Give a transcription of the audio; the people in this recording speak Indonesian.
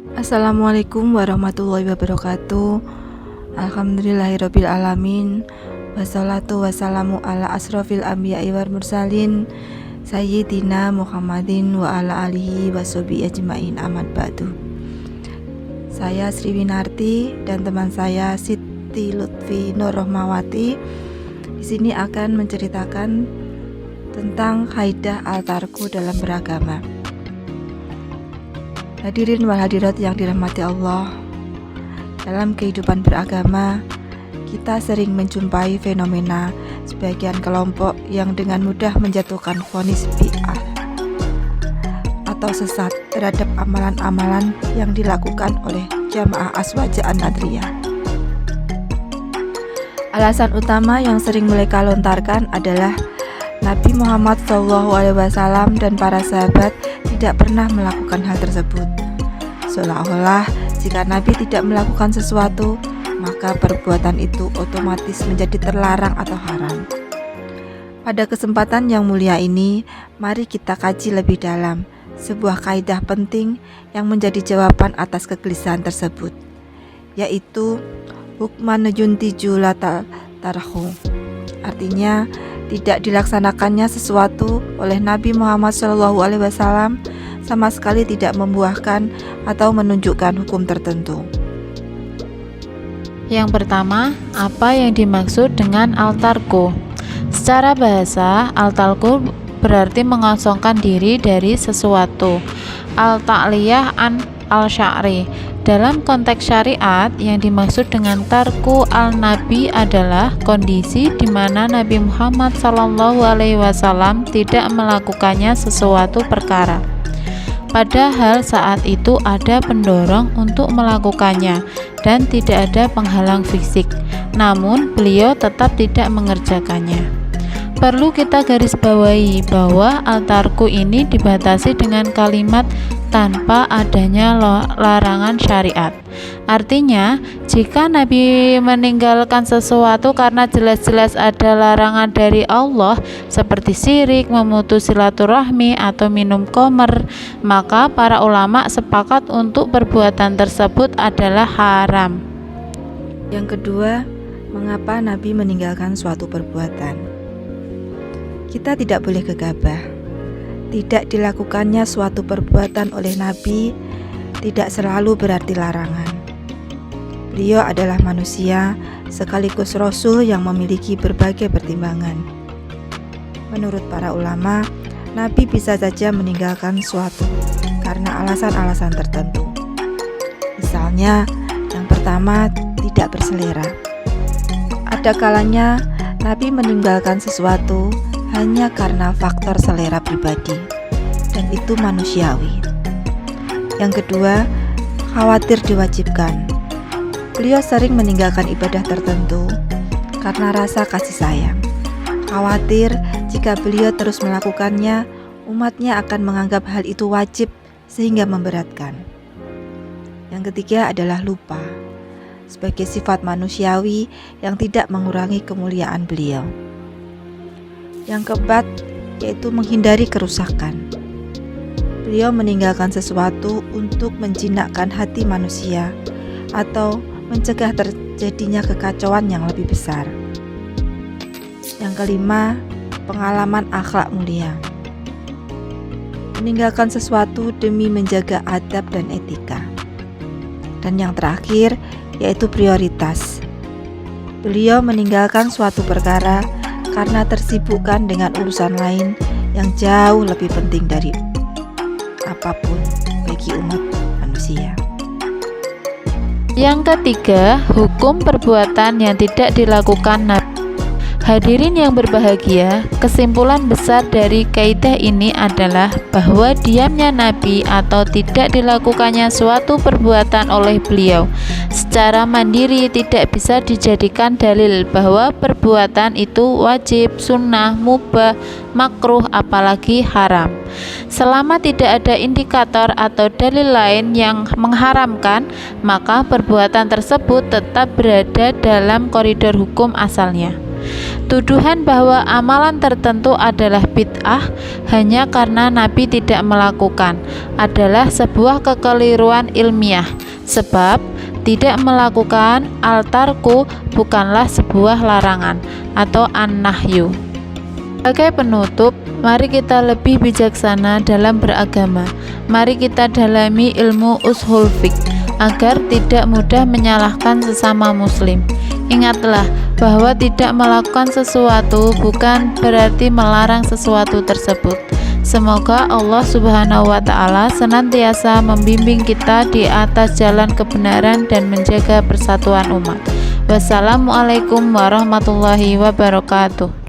Assalamualaikum warahmatullahi wabarakatuh. Alhamdulillahirabbil alamin. Wassalatu wassalamu ala asrofil anbiya'i wal mursalin Sayyidina Muhammadin wa ala alihi washabihi ajmain, amat ba'du. Saya Sri Winarti dan teman saya Siti Lutfi Nur Rohmawati di sini akan menceritakan tentang kaidah altarku dalam beragama. Hadirin wal hadirat yang dirahmati Allah, dalam kehidupan beragama kita sering menjumpai fenomena sebagian kelompok yang dengan mudah menjatuhkan vonis bid'ah atau sesat terhadap amalan-amalan yang dilakukan oleh jamaah Azwajah An-Nadriyah. Alasan utama yang sering mereka lontarkan adalah Nabi Muhammad SAW dan para sahabat tidak pernah melakukan hal tersebut. Seolah-olah jika Nabi tidak melakukan sesuatu, maka perbuatan itu otomatis menjadi terlarang atau haram. Pada kesempatan yang mulia ini, mari kita kaji lebih dalam sebuah kaidah penting yang menjadi jawaban atas kegelisahan tersebut, yaitu hukman juntiju la tarhu. Artinya, tidak dilaksanakannya sesuatu oleh Nabi Muhammad SAW sama sekali tidak membuahkan atau menunjukkan hukum tertentu. Yang pertama, apa yang dimaksud dengan altarku? Secara bahasa, altarku berarti mengosongkan diri dari sesuatu. Al-ta'liyah an al-sya'ri. Dalam konteks syariat, yang dimaksud dengan tarku al-nabi adalah kondisi di mana Nabi Muhammad SAW tidak melakukannya sesuatu perkara. Padahal saat itu ada pendorong untuk melakukannya dan tidak ada penghalang fisik. Namun beliau tetap tidak mengerjakannya. Perlu kita garis bawahi bahwa altarku ini dibatasi dengan kalimat tanpa adanya larangan syariat. Artinya, jika Nabi meninggalkan sesuatu karena jelas-jelas ada larangan dari Allah seperti syirik, memutus silaturahmi, atau minum khamr, maka para ulama sepakat untuk perbuatan tersebut adalah haram. Yang kedua, mengapa Nabi meninggalkan suatu perbuatan? Kita tidak boleh gegabah. Tidak dilakukannya suatu perbuatan oleh Nabi tidak selalu berarti larangan. Beliau adalah manusia sekaligus Rasul yang memiliki berbagai pertimbangan. Menurut para ulama, Nabi bisa saja meninggalkan suatu karena alasan-alasan tertentu. Misalnya, yang pertama, tidak berselera. Ada kalanya Nabi meninggalkan sesuatu hanya karena faktor selera pribadi, dan itu manusiawi. Yang kedua, khawatir diwajibkan. Beliau sering meninggalkan ibadah tertentu karena rasa kasih sayang. Khawatir jika beliau terus melakukannya, umatnya akan menganggap hal itu wajib sehingga memberatkan. Yang ketiga adalah lupa, sebagai sifat manusiawi yang tidak mengurangi kemuliaan beliau. Yang keempat, yaitu menghindari kerusakan. Beliau meninggalkan sesuatu untuk menjinakkan hati manusia atau mencegah terjadinya kekacauan yang lebih besar. Yang kelima, pengalaman akhlak mulia. Meninggalkan sesuatu demi menjaga adab dan etika. Dan yang terakhir, yaitu prioritas. Beliau meninggalkan suatu perkara karena tersibukkan dengan urusan lain yang jauh lebih penting dari apapun bagi umat manusia. Yang ketiga, hukum perbuatan yang tidak dilakukan Nabi. Hadirin yang berbahagia, kesimpulan besar dari kaidah ini adalah bahwa diamnya Nabi atau tidak dilakukannya suatu perbuatan oleh beliau secara mandiri tidak bisa dijadikan dalil bahwa perbuatan itu wajib, sunnah, mubah, makruh, apalagi haram. Selama tidak ada indikator atau dalil lain yang mengharamkan, maka perbuatan tersebut tetap berada dalam koridor hukum asalnya. Tuduhan bahwa amalan tertentu adalah bid'ah hanya karena Nabi tidak melakukan adalah sebuah kekeliruan ilmiah, sebab tidak melakukan altarku bukanlah sebuah larangan atau an-nahyu. Sebagai penutup, mari kita lebih bijaksana dalam beragama. Mari kita dalami ilmu ushul fiqh agar tidak mudah menyalahkan sesama muslim. Ingatlah bahwa tidak melakukan sesuatu bukan berarti melarang sesuatu tersebut. Semoga Allah Subhanahu wa Ta'ala senantiasa membimbing kita di atas jalan kebenaran dan menjaga persatuan umat. Wassalamualaikum warahmatullahi wabarakatuh.